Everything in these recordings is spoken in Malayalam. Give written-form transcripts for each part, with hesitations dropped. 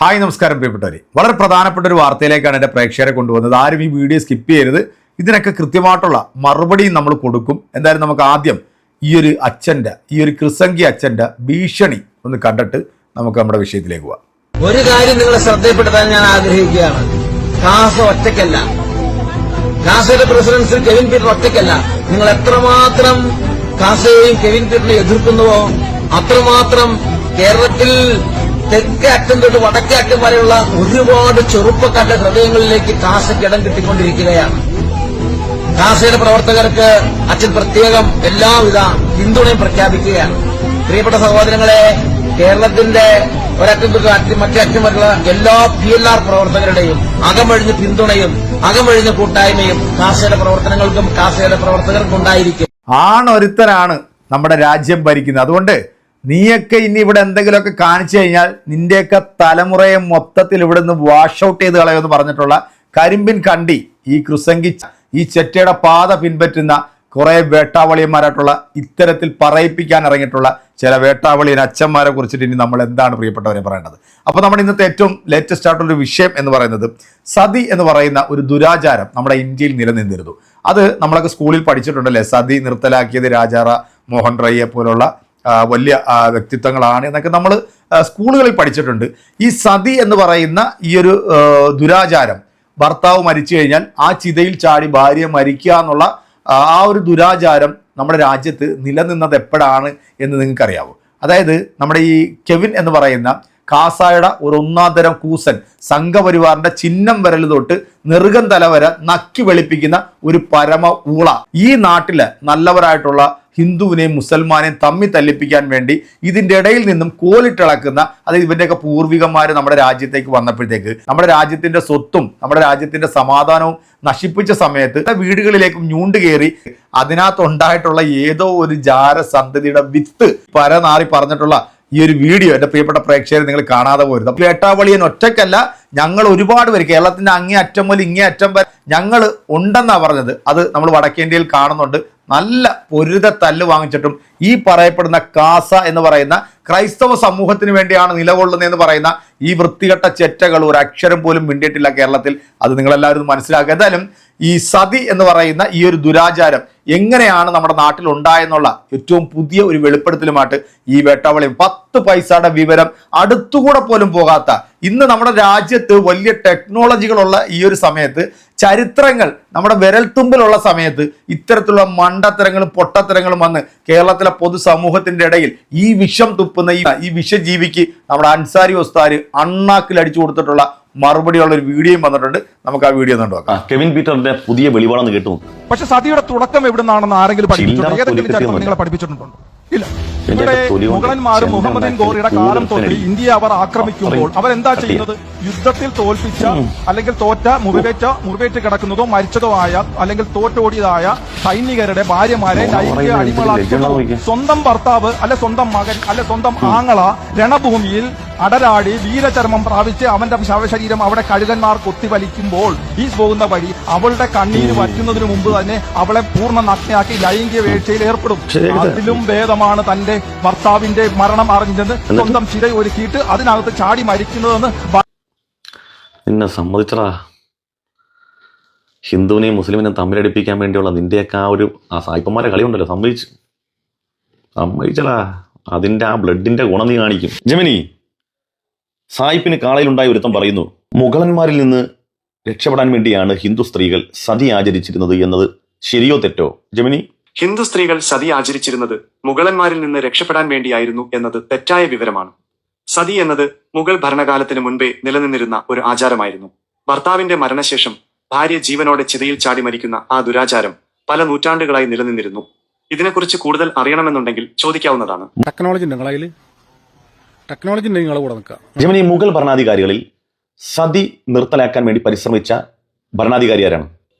ഹായ് നമസ്കാരം പ്രിയപ്പെട്ടവരെ, വളരെ പ്രധാനപ്പെട്ട ഒരു വാർത്തയിലേക്കാണ് എൻ്റെ പ്രേക്ഷകരെ കൊണ്ടുവന്നത്. ആരും ഈ വീഡിയോ സ്കിപ്പ് ചെയ്യരുത്. ഇതിനൊക്കെ കൃത്യമായിട്ടുള്ള മറുപടിയും നമ്മൾ കൊടുക്കും. എന്തായാലും നമുക്ക് ആദ്യം ഈ ഒരു ക്രിസംഗി അച്ഛൻ്റെ ഭീഷണി ഒന്ന് കണ്ടിട്ട് നമുക്ക് നമ്മുടെ വിഷയത്തിലേക്ക് പോവാം. ഒരു കാര്യം നിങ്ങളെ ശ്രദ്ധയിൽപ്പെടുത്താൻ ഞാൻ ആഗ്രഹിക്കുകയാണ്. കാസ ഒറ്റയ്ക്കല്ല, കാസയുടെ പ്രസിഡന്റ് കെവിൻ പീറ്റർ ഒറ്റയ്ക്കല്ല. നിങ്ങൾ എത്രമാത്രം കാസയെയും കെവിൻ പീറ്ററിനെ എതിർക്കുന്നുവോ അത്രമാത്രം കേരളത്തിൽ തെക്കേ അറ്റം തൊട്ട് വടക്കേ അറ്റം വരെയുള്ള ഒരുപാട് ചെറുപ്പക്കാരുടെ ഹൃദയങ്ങളിലേക്ക് കാസയ്ക്ക് ഇടം കിട്ടിക്കൊണ്ടിരിക്കുകയാണ്. കാസയുടെ പ്രവർത്തകർക്ക് അച്ഛൻ പ്രത്യേകം എല്ലാവിധ പിന്തുണയും പ്രഖ്യാപിക്കുകയാണ്. പ്രിയപ്പെട്ട സഹോദരങ്ങളെ, കേരളത്തിന്റെ ഒരറ്റം തൊട്ട് മറ്റേ അറ്റം വരെയുള്ള എല്ലാ PLR പ്രവർത്തകരുടെയും അകമഴിഞ്ഞ പിന്തുണയും അകമഴിഞ്ഞ കൂട്ടായ്മയും കാസയുടെ പ്രവർത്തനങ്ങൾക്കും കാസയുടെ പ്രവർത്തകർക്കും ഉണ്ടായിരിക്കും. ആണൊരുത്തനാണ് നമ്മുടെ രാജ്യം ഭരിക്കുന്നത്. അതുകൊണ്ട് നീയൊക്കെ ഇനി ഇവിടെ എന്തെങ്കിലുമൊക്കെ കാണിച്ചു കഴിഞ്ഞാൽ നിന്റെയൊക്കെ തലമുറയെ മൊത്തത്തിൽ ഇവിടെ നിന്ന് വാഷ് ഔട്ട് ചെയ്ത് കളയുമെന്ന് പറഞ്ഞിട്ടുള്ള കരിമ്പിൻ കണ്ടി ഈ ക്രിസംഗി ഈ ചെറ്റയുടെ പാത പിൻപറ്റുന്ന കുറെ വേട്ടാവളിയന്മാരായിട്ടുള്ള ഇത്തരത്തിൽ പറയിപ്പിക്കാൻ ഇറങ്ങിയിട്ടുള്ള ചില വേട്ടാവളിയൻ അച്ഛന്മാരെ കുറിച്ചിട്ട് ഇനി നമ്മൾ എന്താണ് പ്രിയപ്പെട്ടവരെ പറയേണ്ടത്? അപ്പോൾ നമ്മുടെ ഇന്നത്തെ ഏറ്റവും ലേറ്റസ്റ്റ് ആയിട്ടുള്ളൊരു വിഷയം എന്ന് പറയുന്നത് സതി എന്ന് പറയുന്ന ഒരു ദുരാചാരം നമ്മുടെ ഇന്ത്യയിൽ നിലനിന്നിരുന്നു. അത് നമ്മളൊക്കെ സ്കൂളിൽ പഠിച്ചിട്ടുണ്ടല്ലേ. സതി നിർത്തലാക്കിയത് രാജാറാം മോഹൻ റോയിയെ പോലുള്ള വലിയ വ്യക്തിത്വങ്ങളാണ് എന്നൊക്കെ നമ്മൾ സ്കൂളുകളിൽ പഠിച്ചിട്ടുണ്ട്. ഈ സതി എന്ന് പറയുന്ന ഈ ഒരു ദുരാചാരം, ഭർത്താവ് മരിച്ചു കഴിഞ്ഞാൽ ആ ചിതയിൽ ചാടി ഭാര്യ മരിക്കുക എന്നുള്ള ആ ഒരു ദുരാചാരം നമ്മുടെ രാജ്യത്ത് നിലനിന്നത് എപ്പോഴാണ് എന്ന് നിങ്ങൾക്കറിയാവോ? അതായത് നമ്മുടെ ഈ കെവിൻ എന്ന് പറയുന്ന കാസായുടെ ഒരു ഒന്നാന്തരം കൂസൻ സംഘപരിവാറിന്റെ ചിഹ്നം വരൽ തൊട്ട് നെറുകൻ തല വരെ നക്കി വെളുപ്പിക്കുന്ന ഒരു പരമ ഊള ഈ നാട്ടിലെ നല്ലവരായിട്ടുള്ള ഹിന്ദുവിനെയും മുസൽമാനെയും തമ്മിൽ തല്ലിപ്പിക്കാൻ വേണ്ടി ഇതിൻ്റെ ഇടയിൽ നിന്നും കോലിട്ടിളക്കുന്ന, അതായത് ഇവൻ്റെയൊക്കെ പൂർവികന്മാർ നമ്മുടെ രാജ്യത്തേക്ക് വന്നപ്പോഴത്തേക്ക് നമ്മുടെ രാജ്യത്തിന്റെ സ്വത്തും നമ്മുടെ രാജ്യത്തിന്റെ സമാധാനവും നശിപ്പിച്ച സമയത്ത് വീടുകളിലേക്കും ഞൂണ്ടുകയറി അതിനകത്തുണ്ടായിട്ടുള്ള ഏതോ ഒരു ജാരസന്തതിയുടെ വിത്ത് പരനാറി പറഞ്ഞിട്ടുള്ള ഈ ഒരു വീഡിയോ എൻ്റെ പ്രിയപ്പെട്ട പ്രേക്ഷകരെ നിങ്ങൾ കാണാതെ പോരുത്. വേട്ടാവളിയൻ ഒറ്റയ്ക്കല്ല, ഞങ്ങൾ ഒരുപാട് പേര് കേരളത്തിന്റെ അങ്ങേ അറ്റം മുതൽ ഇങ്ങേ അറ്റം വരെ ഞങ്ങൾ ഉണ്ടെന്നാണ് പറഞ്ഞത്. അത് നമ്മൾ വടക്കേന്ത്യയിൽ കാണുന്നുണ്ട്. നല്ല പൊരുത തല്ല് വാങ്ങിച്ചിട്ടും ഈ പറയപ്പെടുന്ന കാസ എന്ന് പറയുന്ന ക്രൈസ്തവ സമൂഹത്തിന് വേണ്ടിയാണ് നിലകൊള്ളുന്നതെന്ന് പറയുന്ന ഈ വൃത്തികെട്ട ചെറ്റകൾ ഒരു അക്ഷരം പോലും മിണ്ടിയിട്ടില്ല കേരളത്തിൽ. അത് നിങ്ങളെല്ലാവരും മനസ്സിലാക്കുക. എന്തായാലും ഈ സതി എന്ന് പറയുന്ന ഈ ഒരു ദുരാചാരം എങ്ങനെയാണ് നമ്മുടെ നാട്ടിൽ ഉണ്ടായെന്നുള്ള ഏറ്റവും പുതിയ ഒരു വെളിപ്പെടുത്തലുമായിട്ട് ഈ വേട്ടാവളിയും 10 പൈസയുടെ വിവരം അടുത്തുകൂടെ പോലും പോകാത്ത, ഇന്ന് നമ്മുടെ രാജ്യത്ത് വലിയ ടെക്നോളജികളുള്ള ഈ ഒരു സമയത്ത്, ചരിത്രങ്ങൾ നമ്മുടെ വിരൽത്തുമ്പിലുള്ള സമയത്ത് ഇത്തരത്തിലുള്ള മണ്ടത്തരങ്ങളും പൊട്ടത്തരങ്ങളും വന്ന് കേരളത്തിലെ പൊതുസമൂഹത്തിന്റെ ഇടയിൽ ഈ വിഷം തുപ്പുന്ന ഈ വിഷജീവിക്ക് നമ്മുടെ അൻസാരി ഉസ്താദ് അണ്ണാക്കിൽ അടിച്ചു കൊടുത്തിട്ടുള്ള മറുപടിയുള്ള ഒരു വീഡിയോയും വന്നിട്ടുണ്ട്. നമുക്ക് ആ വീഡിയോ നോക്കാം. കെവിൻ പീറ്ററിന്റെ പുതിയ വെളിവാണെന്ന് കേട്ടു. പക്ഷെ സതിയുടെ തുടക്കം എവിടുന്നാണെന്ന് ആരെങ്കിലും പഠിപ്പിച്ചിട്ടുണ്ടോ? ഏതെങ്കിലും ചരിത്രം നിങ്ങളെ പഠിപ്പിച്ചിട്ടുണ്ടോ? ഇല്ല. ഇവിടെ മുഗളന്മാരും മുഹമ്മദ് ഗോറിയുടെ കാലം തൊട്ട് ഇന്ത്യയെ അവർ ആക്രമിക്കുമ്പോൾ അവരെന്താ ചെയ്യുന്നത്? യുദ്ധത്തിൽ തോൽപ്പിച്ച അല്ലെങ്കിൽ തോറ്റ മുറിവേറ്റ് കിടക്കുന്നതോ മരിച്ചതോ ആയ അല്ലെങ്കിൽ തോറ്റോടിയതായ സൈനികരുടെ ഭാര്യമാരെ ലൈംഗിക അടിമകളാക്കി സ്വന്തം ഭർത്താവ് അല്ലെ സ്വന്തം മകൻ അല്ലെ സ്വന്തം ആങ്ങള രണഭൂമിയിൽ അടരാടി വീരചർമ്മം പ്രാപിച്ച് അവന്റെ ശവശരീരം അവിടെ കഴുകന്മാർ കൊത്തിവലിക്കുമ്പോൾ ഈ പോകുന്ന വഴി അവളുടെ കണ്ണീര് വറ്റുന്നതിന് മുമ്പ് തന്നെ അവളെ പൂർണ്ണ നഗ്നയാക്കി ലൈംഗിക വീഴ്ചയിൽ ഏർപ്പെടും. അതിലും ഭേദമാണ് തന്റെ ഭർത്താവിന്റെ മരണം അറിഞ്ഞത് സ്വന്തം ചിര ഒരുക്കിയിട്ട് അതിനകത്ത് ചാടി മരിക്കുന്നതെന്ന്. നിന്നെ സമ്മതിച്ചടാ. ഹിന്ദുവിനെയും മുസ്ലിമിനെയും തമ്മിലടിപ്പിക്കാൻ വേണ്ടിയുള്ള നിന്റെയൊക്കെ ആ സായിപ്പന്മാരെ കളിയുണ്ടല്ലോ, സമ്മതിച്ചടാ. അതിന്റെ ആ ബ്ലഡിന്റെ ഗുണം നീ കാണിക്കും. ജമിനി, സായിപ്പിന് കാളയിലുണ്ടായ ഒരുത്തം പറയുന്നു, മുഗളന്മാരിൽ നിന്ന് രക്ഷപ്പെടാൻ വേണ്ടിയാണ് ഹിന്ദു സ്ത്രീകൾ സതി ആചരിച്ചിരുന്നത് എന്നത് ശരിയോ തെറ്റോ? ജമിനി, ഹിന്ദു സ്ത്രീകൾ സതി ആചരിച്ചിരുന്നത് മുഗളന്മാരിൽ നിന്ന് രക്ഷപ്പെടാൻ വേണ്ടിയായിരുന്നു എന്നത് തെറ്റായ വിവരമാണ്. സതി എന്നത് മുഗൾ ഭരണകാലത്തിന് മുൻപേ നിലനിന്നിരുന്ന ഒരു ആചാരമായിരുന്നു. ഭർത്താവിന്റെ മരണശേഷം ഭാര്യ ജീവനോടെ ചിതയിൽ ചാടി മരിക്കുന്ന ആ ദുരാചാരം പല നൂറ്റാണ്ടുകളായി നിലനിന്നിരുന്നു. ഇതിനെക്കുറിച്ച് കൂടുതൽ അറിയണമെന്നുണ്ടെങ്കിൽ ചോദിക്കാവുന്നതാണ്. ജമിനി, മുഗൾ ഭരണാധികാരികളിൽ സതി നിർത്തലാക്കാൻ വേണ്ടി പരിശ്രമിച്ച ഭരണാധികാരി ആരാണ്?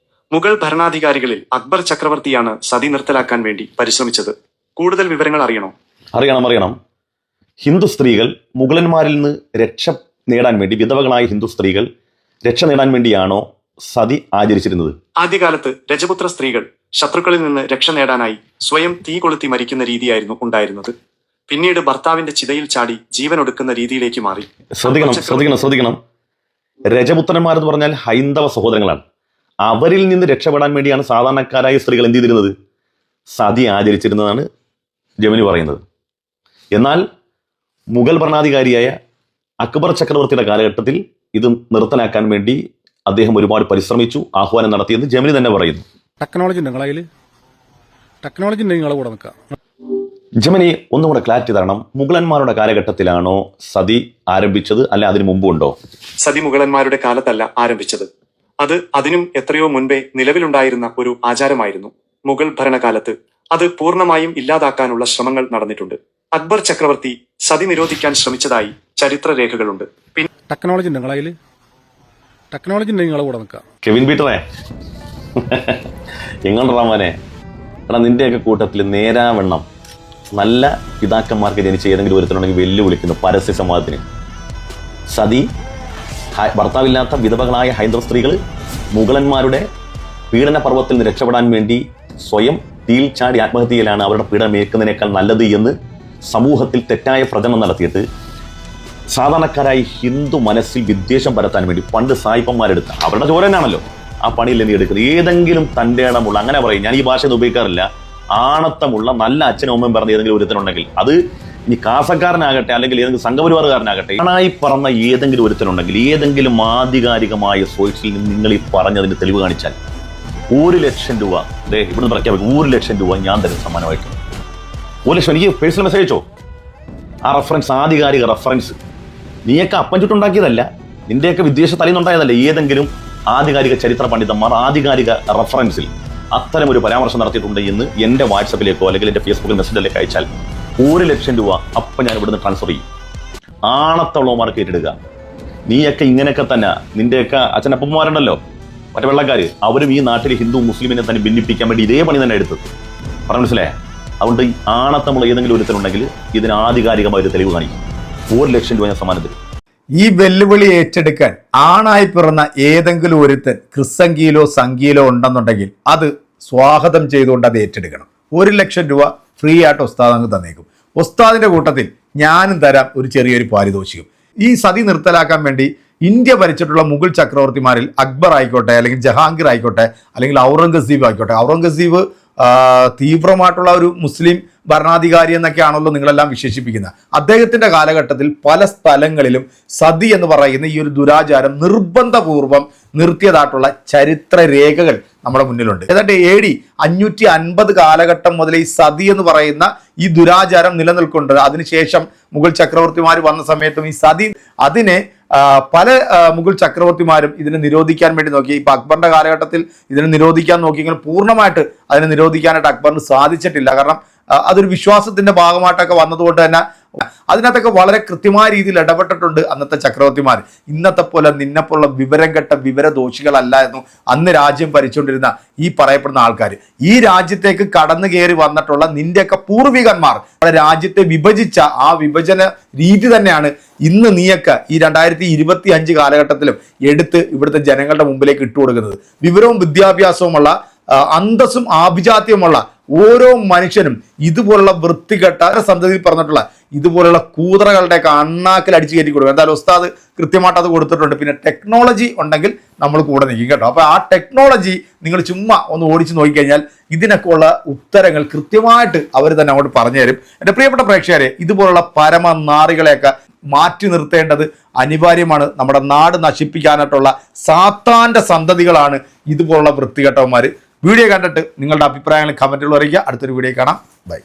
മുഗൾ ഭരണാധികാരികളിൽ അക്ബർ ചക്രവർത്തിയാണ് സതി നിർത്തലാക്കാൻ വേണ്ടി പരിശ്രമിച്ചത്. കൂടുതൽ വിവരങ്ങൾ അറിയണോ? അറിയണം. ഹിന്ദു സ്ത്രീകൾ മുഗളന്മാരിൽ നിന്ന് രക്ഷ നേടാൻ വേണ്ടി, വിധവകളായ ഹിന്ദു സ്ത്രീകൾ രക്ഷ നേടാൻ വേണ്ടിയാണോ സതി ആചരിച്ചിരുന്നത്? ആദ്യകാലത്ത് രജപുത്ര സ്ത്രീകൾ ശത്രുക്കളിൽ നിന്ന് രക്ഷ നേടാനായി സ്വയം തീ കൊളുത്തി മരിക്കുന്ന രീതിയായിരുന്നു ഉണ്ടായിരുന്നത്. പിന്നീട് ഭർത്താവിന്റെ ചിതയിൽ ചാടി ജീവനൊടുക്കുന്ന രീതിയിലേക്ക് മാറി. ശ്രദ്ധിക്കണം. രജപുത്രന്മാരെന്ന് പറഞ്ഞാൽ ഹൈന്ദവ സഹോദരങ്ങളാണ്. അവരിൽ നിന്ന് രക്ഷപ്പെടാൻ വേണ്ടിയാണ് സാധാരണക്കാരായ സ്ത്രീകൾ എന്ത് ചെയ്തിരുന്നത്? സതി ആചരിച്ചിരുന്നതാണ് ജമിനി പറയുന്നത്. എന്നാൽ മുഗൾ ഭരണാധികാരിയായ അക്ബർ ചക്രവർത്തിയുടെ കാലഘട്ടത്തിൽ ഇത് നിർത്തലാക്കാൻ വേണ്ടി അദ്ദേഹം ഒരുപാട് പരിശ്രമിച്ചു, ആഹ്വാനം നടത്തിയെന്ന് ജമിനി തന്നെ പറയുന്നു. ടെക്നോളജി നിങ്ങളെ കൂടെ നിൽക്കാം. ജമിനി ഒന്നുകൂടെ ക്ലാരിറ്റി തരണം. മുഗളന്മാരുടെ കാലഘട്ടത്തിലാണോ സതി ആരംഭിച്ചത്, അല്ല അതിനു മുമ്പുണ്ടോ? സതി മുഗളന്മാരുടെ കാലത്തല്ല ആരംഭിച്ചത്. അത് അതിനും എത്രയോ മുൻപേ നിലവിലുണ്ടായിരുന്ന ഒരു ആചാരമായിരുന്നു. മുഗൾ ഭരണകാലത്ത് അത് പൂർണ്ണമായും ഇല്ലാതാക്കാനുള്ള ശ്രമങ്ങൾ നടന്നിട്ടുണ്ട്. അക്ബർ ചക്രവർത്തി സതി നിരോധിക്കാൻ ശ്രമിച്ചതായി ചരിത്രരേഖകളുണ്ട്. ടെക്നോളജി നിങ്ങളെ കൂടെ നിൽക്കാം. കെവിൻ പീറ്ററെ എങ്ങോട്ട് റാമാനെ, എടാ നിന്റെയൊക്കെ കൂട്ടത്തിൽ നേരാവണ്ണം നല്ല പിതാക്കന്മാർക്ക് ജനിച്ച ഏതെങ്കിലും ഒരുത്തരുണ്ടെങ്കിൽ വെല്ലുവിളിക്കുന്നു പരസ്യ സമാജത്തിന്. സതി, ഭർത്താവില്ലാത്ത വിധവകളായ ഹൈന്ദവ സ്ത്രീകൾ മുഗളന്മാരുടെ പീഡന പർവ്വത്തിൽ നിന്ന് രക്ഷപ്പെടാൻ വേണ്ടി സ്വയം തീയിൽ ചാടി ആത്മഹത്യ ചെയ്യലാണ് അവരുടെ പീഡനം ഏൽക്കുന്നതിനേക്കാൾ നല്ലത് എന്ന് സമൂഹത്തിൽ തെറ്റായ പ്രചരണം നടത്തിയിട്ട് സാധാരണക്കാരായി ഹിന്ദു മനസ്സിൽ വിദ്വേഷം പരത്താൻ വേണ്ടി പണ്ട് സായിപ്പന്മാരെടുത്ത അവരുടെ ചോര തന്നെയാണല്ലോ ആ പണിയിൽ നീ എടുക്കുന്നത്. ഏതെങ്കിലും തൻ്റെ ഇടമുള്ള, അങ്ങനെ പറയും, ഞാൻ ഈ ഭാഷ ഉപയോഗിക്കാറില്ല, ആണത്തമുള്ള നല്ല അച്ഛനും അമ്മയും പറഞ്ഞ ഏതെങ്കിലും ഒരുത്തനുണ്ടെങ്കിൽ, അത് ഇനി കാസക്കാരനാകട്ടെ അല്ലെങ്കിൽ ഏതെങ്കിലും സംഘപരിവാറുകാരനാകട്ടെ, ആണായി പറഞ്ഞ ഏതെങ്കിലും ഒരുത്തനുണ്ടെങ്കിൽ, ഏതെങ്കിലും ആധികാരികമായ സോഴ്സിൽ നിന്ന് നിങ്ങൾ ഈ പറഞ്ഞതിന് തെളിവ് കാണിച്ചാൽ 1,00,000 രൂപ ഇവിടുന്ന് പ്രഖ്യാപിക്കും. 1,00,000 രൂപ ഞാൻ തരും സമ്മാനമായിട്ട്. 1,00,000 എനിക്ക് പേഴ്സണൽ മെസ്സേജ് അയച്ചോ. ആ റെഫറൻസ്, ആധികാരിക റെഫറൻസ്. നീയൊക്കെ അപ്പം ചുട്ടുണ്ടാക്കിയതല്ല, നിന്റെയൊക്കെ വിദ്വേഷ തലയിന്നുണ്ടായതല്ല. ഏതെങ്കിലും ആധികാരിക ചരിത്ര പണ്ഡിതന്മാർ ആധികാരിക റെഫറൻസിൽ അത്തരം ഒരു പരാമർശം നടത്തിയിട്ടുണ്ട് എന്ന് എൻ്റെ വാട്സപ്പിലേക്കോ അല്ലെങ്കിൽ എൻ്റെ ഫേസ്ബുക്കിൽ മെസ്സേജിലേക്ക് അയച്ചാൽ 1,00,000 രൂപ അപ്പം ഞാൻ ഇവിടുന്ന് ട്രാൻസ്ഫർ ചെയ്യും. ആണത്തുള്ളവന്മാർക്ക് ഏറ്റെടുക്കുക. നീയൊക്കെ ഇങ്ങനെയൊക്കെ തന്നെ, നിന്റെയൊക്കെ അച്ഛനപ്പന്മാരുണ്ടല്ലോ മറ്റേ വെള്ളക്കാർ, അവരും ഈ നാട്ടിൽ ഹിന്ദു മുസ്ലിമിനെ തന്നെ ഭിന്നിപ്പിക്കാൻ വേണ്ടി ഇതേ പണി തന്നെ എടുത്തത്. പറഞ്ഞു മനസ്സിലായേ? അതുകൊണ്ട് ഈ ആണത്തമുള്ള ഏതെങ്കിലും ഒരുത്തരുണ്ടെങ്കിൽ ഇതിന് ആധികാരികമായ ഒരു തെളിവ് കാണിക്കും. 1,00,000 രൂപ ഞാൻ സമ്മാനം തരും. ഈ വെല്ലുവിളി ഏറ്റെടുക്കാൻ ആണായി പിറന്ന ഏതെങ്കിലും ഒരുത്തൻ ക്രിസ്സംഖ്യയിലോ സംഖ്യയിലോ ഉണ്ടെന്നുണ്ടെങ്കിൽ അത് സ്വാഗതം ചെയ്തുകൊണ്ട് അത് ഏറ്റെടുക്കണം. 1,00,000 രൂപ ഫ്രീ ആയിട്ട് ഉസ്താദ് അങ്ങ് തന്നേക്കും. ഉസ്താദിന്റെ കൂട്ടത്തിൽ ഞാനും തരാം ഒരു ചെറിയൊരു പാരിതോഷികം. ഈ സതി നിർത്തലാക്കാൻ വേണ്ടി ഇന്ത്യ ഭരിച്ചിട്ടുള്ള മുഗൾ ചക്രവർത്തിമാരിൽ അക്ബർ ആയിക്കോട്ടെ, അല്ലെങ്കിൽ ജഹാംഗീർ ആയിക്കോട്ടെ, അല്ലെങ്കിൽ ഔറംഗസീബ് ആയിക്കോട്ടെ. ഔറംഗസീബ് തീവ്രമായിട്ടുള്ള ഒരു മുസ്ലിം ഭരണാധികാരി എന്നൊക്കെയാണല്ലോ നിങ്ങളെല്ലാം വിശേഷിപ്പിക്കുന്നത്. അദ്ദേഹത്തിന്റെ കാലഘട്ടത്തിൽ പല സ്ഥലങ്ങളിലും സതി എന്ന് പറയുന്ന ഈ ഒരു ദുരാചാരം നിർബന്ധപൂർവം നിർത്തിയതായിട്ടുള്ള ചരിത്ര രേഖകൾ നമ്മുടെ മുന്നിലുണ്ട്. ഏതാണ്ട് AD 550 കാലഘട്ടം മുതൽ ഈ സതി എന്ന് പറയുന്ന ഈ ദുരാചാരം നിലനിൽക്കുന്നുണ്ട്. അതിനുശേഷം മുഗൾ ചക്രവർത്തിമാർ വന്ന സമയത്തും ഈ സതി, അതിനെ പല മുഗൾ ചക്രവർത്തിമാരും ഇതിനെ നിരോധിക്കാൻ വേണ്ടി നോക്കി. ഇപ്പൊ അക്ബറിന്റെ കാലഘട്ടത്തിൽ ഇതിനെ നിരോധിക്കാൻ നോക്കിയെങ്കിൽ പൂർണ്ണമായിട്ട് അതിനെ നിരോധിക്കാനായിട്ട് അക്ബറിന് സാധിച്ചിട്ടില്ല. കാരണം അതൊരു വിശ്വാസത്തിന്റെ ഭാഗമായിട്ടൊക്കെ വന്നതുകൊണ്ട് തന്നെ അതിനകത്തൊക്കെ വളരെ കൃത്യമായ രീതിയിൽ ഇടപെട്ടിട്ടുണ്ട് അന്നത്തെ ചക്രവർത്തിമാർ. ഇന്നത്തെ പോലെ നിന്നെപ്പോലുള്ള വിവരം കെട്ട വിവരദോഷികളല്ലായിരുന്നു അന്ന് രാജ്യം ഭരിച്ചുകൊണ്ടിരുന്ന ഈ പറയപ്പെടുന്ന ആൾക്കാർ. ഈ രാജ്യത്തേക്ക് കടന്നു കയറി വന്നിട്ടുള്ള നിന്റെയൊക്കെ പൂർവികന്മാർ രാജ്യത്തെ വിഭജിച്ച ആ വിഭജന രീതി തന്നെയാണ് ഇന്ന് നീയൊക്കെ ഈ 2025 കാലഘട്ടത്തിലും എടുത്ത് ഇവിടുത്തെ ജനങ്ങളുടെ മുമ്പിലേക്ക് ഇട്ടുകൊടുക്കുന്നത്. വിവരവും വിദ്യാഭ്യാസവുമുള്ള അന്തസ്സും ആഭിജാത്യമുള്ള ഓരോ മനുഷ്യനും ഇതുപോലുള്ള വൃത്തികെട്ട സന്തതിയിൽ പറഞ്ഞിട്ടുള്ള ഇതുപോലുള്ള കൂതറകളുടെയൊക്കെ അണ്ണാക്കിൽ അടിച്ചു കയറ്റി കൊടുക്കും. എന്തായാലും ഉസ്താദ് കൃത്യമായിട്ട് അത് കൊടുത്തിട്ടുണ്ട്. പിന്നെ ടെക്നോളജി ഉണ്ടെങ്കിൽ നമ്മൾ കൂടെ നിൽക്കും കേട്ടോ. അപ്പോൾ ആ ടെക്നോളജി നിങ്ങൾ ചുമ്മാ ഒന്ന് ഓടിച്ച് നോക്കിക്കഴിഞ്ഞാൽ ഇതിനൊക്കെ ഉള്ള ഉത്തരങ്ങൾ കൃത്യമായിട്ട് അവർ തന്നെ അങ്ങോട്ട് പറഞ്ഞു തരും. എൻ്റെ പ്രിയപ്പെട്ട പ്രേക്ഷകരെ, ഇതുപോലുള്ള പരമനാറികളെയൊക്കെ മാറ്റി നിർത്തേണ്ടത് അനിവാര്യമാണ്. നമ്മുടെ നാട് നശിപ്പിക്കാനായിട്ടുള്ള സാത്താന്റെ സന്തതികളാണ് ഇതുപോലുള്ള വൃത്തികെട്ടവന്മാർ. വീഡിയോ കണ്ടിട്ട് നിങ്ങളുടെ അഭിപ്രായങ്ങൾ കമന്റുകൾ അറിയിക്കുക. അടുത്തൊരു വീഡിയോ കാണാം. ബൈ.